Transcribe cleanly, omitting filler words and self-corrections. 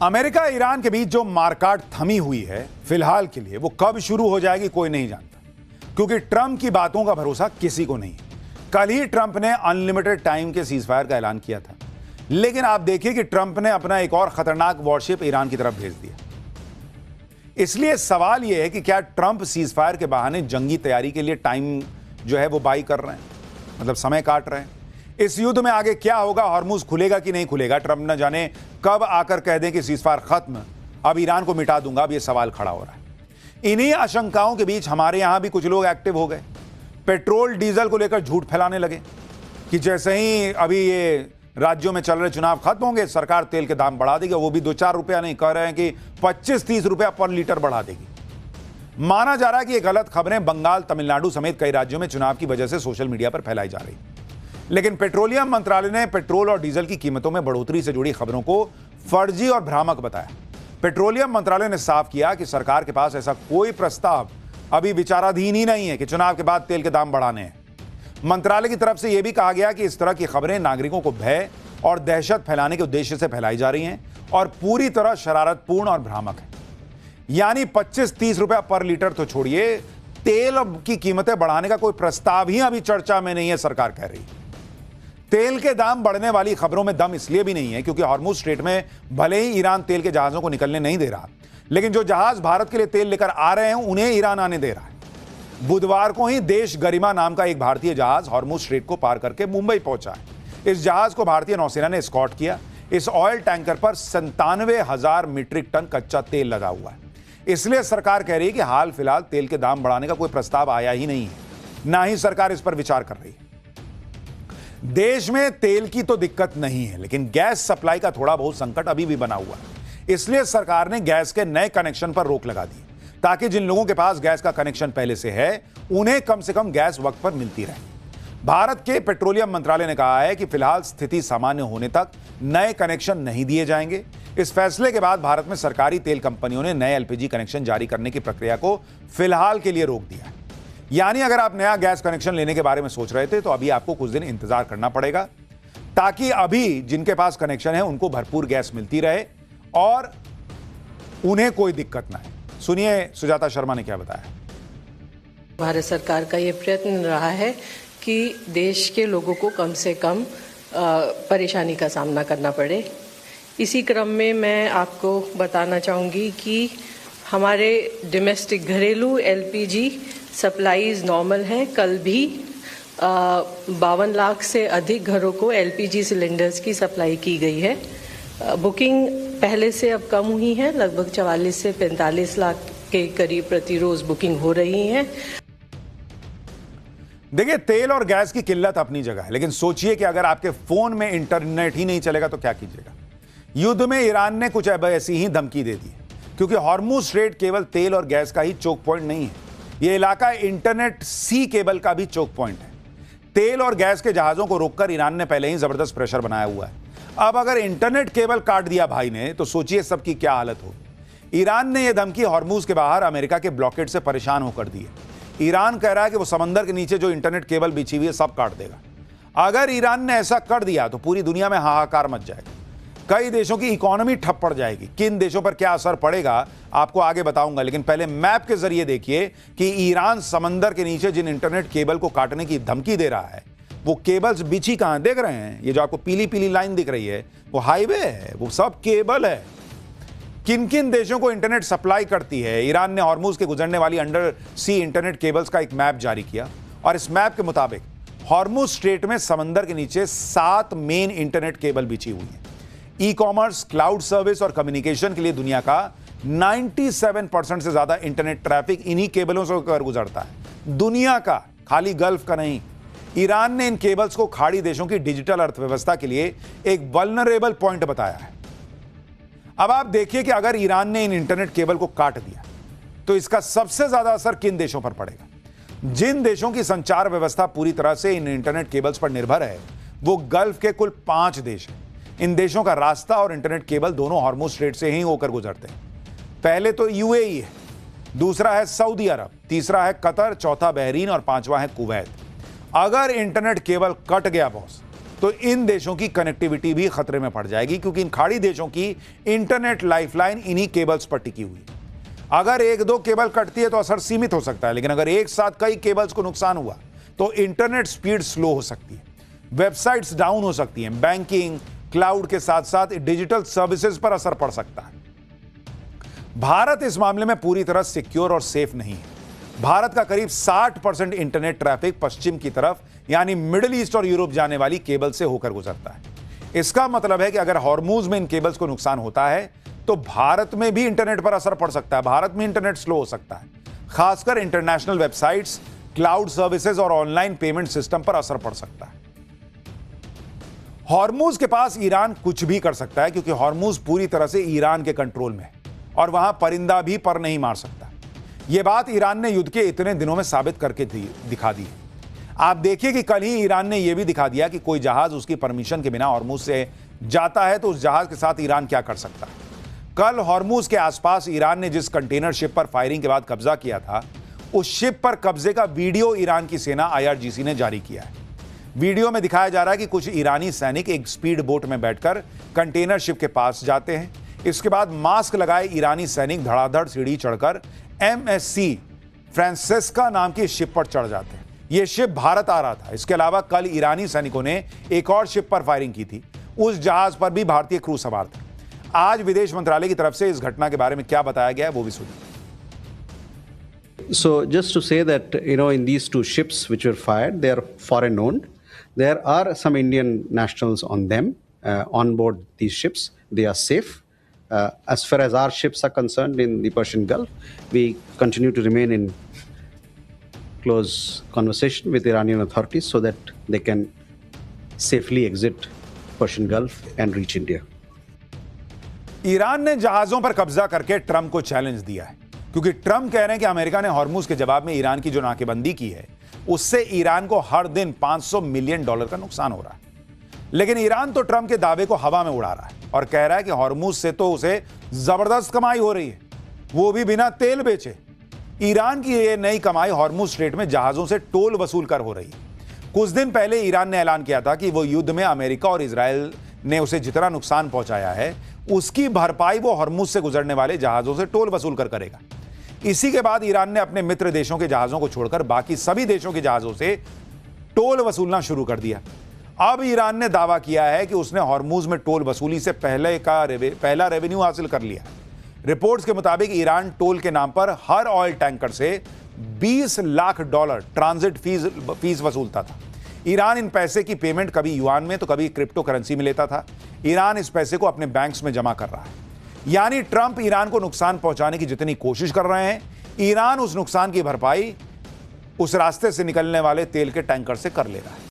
America Iran के बीच जो मारकाट थमी हुई है फिलहाल के लिए, वो कब शुरू हो जाएगी कोई नहीं जानता, क्योंकि ट्रंप की बातों का भरोसा किसी को नहीं है। कल ही ट्रंप ने अनलिमिटेड टाइम के सीजफायर का ऐलान किया था, लेकिन आप देखिए कि ट्रंप ने अपना एक और खतरनाक वॉरशिप ईरान की तरफ भेज दिया। इसलिए सवाल यह है कि क्या ट्रंप सीजफायर के बहाने जंगी तैयारी के लिए टाइम जो है वो बाई कर रहे हैं, मतलब समय काट रहे हैं। इस युद्ध में आगे क्या होगा, हॉर्मुज खुलेगा कि नहीं खुलेगा, ट्रंप न जाने कब आकर कह दें कि सीजफायर खत्म, अब ईरान को मिटा दूंगा, अब यह सवाल खड़ा हो रहा है। इन्हीं आशंकाओं के बीच हमारे यहां भी कुछ लोग एक्टिव हो गए। पेट्रोल डीजल को लेकर झूठ फैलाने लगे कि जैसे ही अभी ये राज्यों में चल रहे चुनाव खत्म होंगे, सरकार तेल के दाम बढ़ा देगी, वो भी 2-4 रुपया नहीं, कह रहे हैं कि 25-30 रुपया पर लीटर बढ़ा देगी। माना जा रहा है कि ये गलत खबरें बंगाल, तमिलनाडु समेत कई राज्यों में चुनाव की वजह से सोशल मीडिया पर फैलाई जा रही। लेकिन पेट्रोलियम मंत्रालय ने पेट्रोल और डीजल की कीमतों में बढ़ोतरी से जुड़ी खबरों को फर्जी और भ्रामक बताया। पेट्रोलियम मंत्रालय ने साफ किया कि सरकार के पास ऐसा कोई प्रस्ताव अभी विचाराधीन ही नहीं है कि चुनाव के बाद तेल के दाम बढ़ाने हैं। मंत्रालय की तरफ से यह भी कहा गया कि इस तरह की खबरें नागरिकों को भय और दहशत फैलाने के उद्देश्य से फैलाई जा रही हैं और पूरी तरह शरारतपूर्ण और भ्रामक है। यानी 25-30 रुपया पर लीटर तो छोड़िए, तेल की कीमतें बढ़ाने का कोई प्रस्ताव ही अभी चर्चा में नहीं है, सरकार कह रही है। तेल के दाम बढ़ने वाली खबरों में दम इसलिए भी नहीं है क्योंकि हॉर्मुज स्ट्रेट में भले ही ईरान तेल के जहाजों को निकलने नहीं दे रहा, लेकिन जो जहाज भारत के लिए तेल लेकर आ रहे हैं उन्हें ईरान आने दे रहा है। बुधवार को ही देश गरिमा नाम का एक भारतीय जहाज हॉर्मुज स्ट्रेट को पार करके मुंबई पहुंचा है। इस जहाज को भारतीय नौसेना ने एस्कॉर्ट किया। इस ऑयल टैंकर पर 97,000 मीट्रिक टन कच्चा तेल लगा हुआ है। इसलिए सरकार कह रही है कि हाल फिलहाल तेल के दाम बढ़ाने का कोई प्रस्ताव आया ही नहीं है, ना ही सरकार इस पर विचार कर रही है। देश में तेल की तो दिक्कत नहीं है, लेकिन गैस सप्लाई का थोड़ा बहुत संकट अभी भी बना हुआ है। इसलिए सरकार ने गैस के नए कनेक्शन पर रोक लगा दी, ताकि जिन लोगों के पास गैस का कनेक्शन पहले से है उन्हें कम से कम गैस वक्त पर मिलती रहे। भारत के पेट्रोलियम मंत्रालय ने कहा है कि फिलहाल स्थिति सामान्य होने तक नए कनेक्शन नहीं दिए जाएंगे। इस फैसले के बाद भारत में सरकारी तेल कंपनियों ने नए एलपीजी कनेक्शन जारी करने की प्रक्रिया को फिलहाल के लिए रोक दिया है। यानी अगर आप नया गैस कनेक्शन लेने के बारे में सोच रहे थे तो अभी आपको कुछ दिन इंतजार करना पड़ेगा, ताकि अभी जिनके पास कनेक्शन है उनको भरपूर गैस मिलती रहे और उन्हें कोई दिक्कत ना है। सुनिए सुजाता शर्मा ने क्या बताया। भारत सरकार का यह प्रयत्न रहा है कि देश के लोगों को कम से कम परेशानी का सामना करना पड़े। इसी क्रम में मैं आपको बताना चाहूँगी कि हमारे डोमेस्टिक घरेलू एलपीजी सप्लाईज नॉर्मल हैं। कल भी 52 लाख से अधिक घरों को एलपीजी सिलेंडर्स की सप्लाई की गई है। बुकिंग पहले से अब कम हुई है, लगभग 44 से 45 लाख के करीब प्रति रोज बुकिंग हो रही है। देखिए, तेल और गैस की किल्लत अपनी जगह है, लेकिन सोचिए कि अगर आपके फोन में इंटरनेट ही नहीं चलेगा तो क्या कीजिएगा। युद्ध में ईरान ने कुछ ऐसी ही धमकी दे दी, क्योंकि हॉर्मुज स्ट्रेट केवल तेल और गैस का ही चोक पॉइंट नहीं है, यह इलाका इंटरनेट सी केबल का भी चोक पॉइंट है। तेल और गैस के जहाजों को रोककर ईरान ने पहले ही जबरदस्त प्रेशर बनाया हुआ है। अब अगर इंटरनेट केबल काट दिया भाई ने, तो सोचिए सबकी क्या हालत होगी। ईरान ने यह धमकी हॉर्मुज के बाहर अमेरिका के ब्लॉकेड से परेशान होकर दी है। ईरान कह रहा है कि वो समंदर के नीचे जो इंटरनेट केबल बिछी हुई है सब काट देगा। अगर ईरान ने ऐसा कर दिया तो पूरी दुनिया में हाहाकार मच जाएगा। कई देशों की इकोनॉमी ठप पड़ जाएगी। किन देशों पर क्या असर पड़ेगा आपको आगे बताऊंगा, लेकिन पहले मैप के जरिए देखिए कि ईरान समंदर के नीचे जिन इंटरनेट केबल को काटने की धमकी दे रहा है वो केबल्स बिछी कहां देख रहे हैं। ये जो आपको पीली पीली लाइन दिख रही है वो हाईवे है, वो सब केबल है। किन किन देशों को इंटरनेट सप्लाई करती है। ईरान ने हॉर्मुज के गुजरने वाली अंडर सी इंटरनेट केबल्स का एक मैप जारी किया और इस मैप के मुताबिक हॉर्मुज स्ट्रेट में समंदर के नीचे 7 मेन इंटरनेट केबल बिछी हुई है। ई कॉमर्स, क्लाउड सर्विस और कम्युनिकेशन के लिए दुनिया का 97% से ज्यादा इंटरनेट ट्रैफिक इन्हीं केबलों से होकर गुजरता है। दुनिया का, खाली गल्फ का नहीं। ईरान ने इन केबल्स को खाड़ी देशों की डिजिटल अर्थव्यवस्था के लिए एक वल्नरेबल पॉइंट बताया है। अब आप देखिए कि अगर ईरान ने इन इंटरनेट केबल को काट दिया तो इसका सबसे ज्यादा असर किन देशों पर पड़ेगा। जिन देशों की संचार व्यवस्था पूरी तरह से इन इंटरनेट केबल्स पर निर्भर है वो गल्फ के कुल 5 देश हैं। इन देशों का रास्ता और इंटरनेट केबल दोनों हॉर्मुज स्ट्रेट से ही होकर गुजरते हैं। पहले तो यूएई है, दूसरा है सऊदी अरब, तीसरा है कतर, चौथा बहरीन और 5वां है कुवैत। अगर इंटरनेट केबल कट गया बॉस तो इन देशों की कनेक्टिविटी भी खतरे में पड़ जाएगी, क्योंकि इन खाड़ी देशों की इंटरनेट लाइफलाइन इन्हीं केबल्स पर टिकी हुई है। अगर एक दो केबल कटती है तो असर सीमित हो सकता है, लेकिन अगर एक साथ कई केबल्स को नुकसान हुआ तो इंटरनेट स्पीड स्लो हो सकती है, वेबसाइट्स डाउन हो सकती हैं, बैंकिंग, क्लाउड के साथ साथ डिजिटल सर्विसेज पर असर पड़ सकता है। भारत इस मामले में पूरी तरह सिक्योर और सेफ नहीं है। भारत का करीब 60% इंटरनेट ट्रैफिक पश्चिम की तरफ यानी मिडिल ईस्ट और यूरोप जाने वाली केबल से होकर गुजरता है। इसका मतलब है कि अगर हॉर्मूज में इन केबल्स को नुकसान होता है तो भारत में भी इंटरनेट पर असर पड़ सकता है, भारत में इंटरनेट स्लो हो सकता है, खासकर इंटरनेशनल वेबसाइट्स, क्लाउड सर्विसेज और ऑनलाइन पेमेंट सिस्टम पर असर पड़ सकता है। हॉर्मूज के पास ईरान कुछ भी कर सकता है, क्योंकि हॉर्मूज पूरी तरह से ईरान के कंट्रोल में है और वहां परिंदा भी पर नहीं मार सकता। यह बात ईरान ने युद्ध के इतने दिनों में साबित करके दिखा दी है। आप देखिए कि कल ही ईरान ने यह भी दिखा दिया कि कोई जहाज उसकी परमिशन के बिना हॉर्मूज से जाता है तो उस जहाज के साथ ईरान क्या कर सकता है। कल हॉर्मूज के आसपास ईरान ने जिस कंटेनर शिप पर फायरिंग के बाद कब्जा किया था, उस शिप पर कब्जे का वीडियो ईरान की सेना IRGC ने जारी किया है। वीडियो में दिखाया जा रहा है कि कुछ ईरानी सैनिक एक स्पीड बोट में बैठकर कंटेनर शिप के पास जाते हैं। इसके बाद मास्क लगाए ईरानी सैनिक धड़ाधड़ सीढ़ी चढ़कर MSC फ्रांसेस्का नाम की शिप पर चढ़ जाते हैं। यह शिप भारत आ रहा था। इसके अलावा कल ईरानी सैनिकों ने एक और शिप पर फायरिंग की थी। उस जहाज पर भी भारतीय क्रू सवार थे। आज विदेश मंत्रालय की तरफ से इस घटना के बारे में क्या बताया गया है वो भी सुनिए। So just to say that, in these two ships which were fired, they are foreign owned. There are some Indian nationals on them, on board these ships. They are safe. As far as our ships are concerned in the Persian Gulf, we continue to remain in close conversation with Iranian authorities so that they can safely exit Persian Gulf and reach India. Iran ने जहाजों पर कब्जा करके Trump को challenge दिया है, क्योंकि Trump कह रहे हैं कि अमेरिका ने हॉर्मूज के जवाब में ईरान की जो नाकेबंदी की है उससे ईरान को हर दिन $500 मिलियन का नुकसान हो रहा है। लेकिन ईरान तो ट्रंप के दावे को हवा में उड़ा रहा है और कह रहा है कि हॉर्मूज से तो उसे जबरदस्त कमाई हो रही है, वो भी बिना तेल बेचे। ईरान की यह नई कमाई हॉर्मूज स्ट्रेट में जहाजों से टोल वसूल कर हो रही है। कुछ दिन पहले ईरान ने ऐलान किया था कि वो युद्ध में अमेरिका और इजराइल ने उसे जितना नुकसान पहुंचाया है उसकी भरपाई वो हॉर्मूज से गुजरने वाले जहाजों से टोल वसूल कर करेगा। इसी के बाद ईरान ने अपने मित्र देशों के जहाजों को छोड़कर बाकी सभी देशों के जहाजों से टोल वसूलना शुरू कर दिया। अब ईरान ने दावा किया है कि उसने हॉर्मूज में टोल वसूली से पहला रेवेन्यू हासिल कर लिया। रिपोर्ट्स के मुताबिक ईरान टोल के नाम पर हर ऑयल टैंकर से $20 लाख ट्रांजिट फीस वसूलता था। ईरान इन पैसे की पेमेंट कभी युआन में तो कभी क्रिप्टो करेंसी में लेता था। ईरान इस पैसे को अपने बैंक्स में जमा कर रहा है। यानी ट्रंप ईरान को नुकसान पहुंचाने की जितनी कोशिश कर रहे हैं, ईरान उस नुकसान की भरपाई उस रास्ते से निकलने वाले तेल के टैंकर से कर ले रहा है।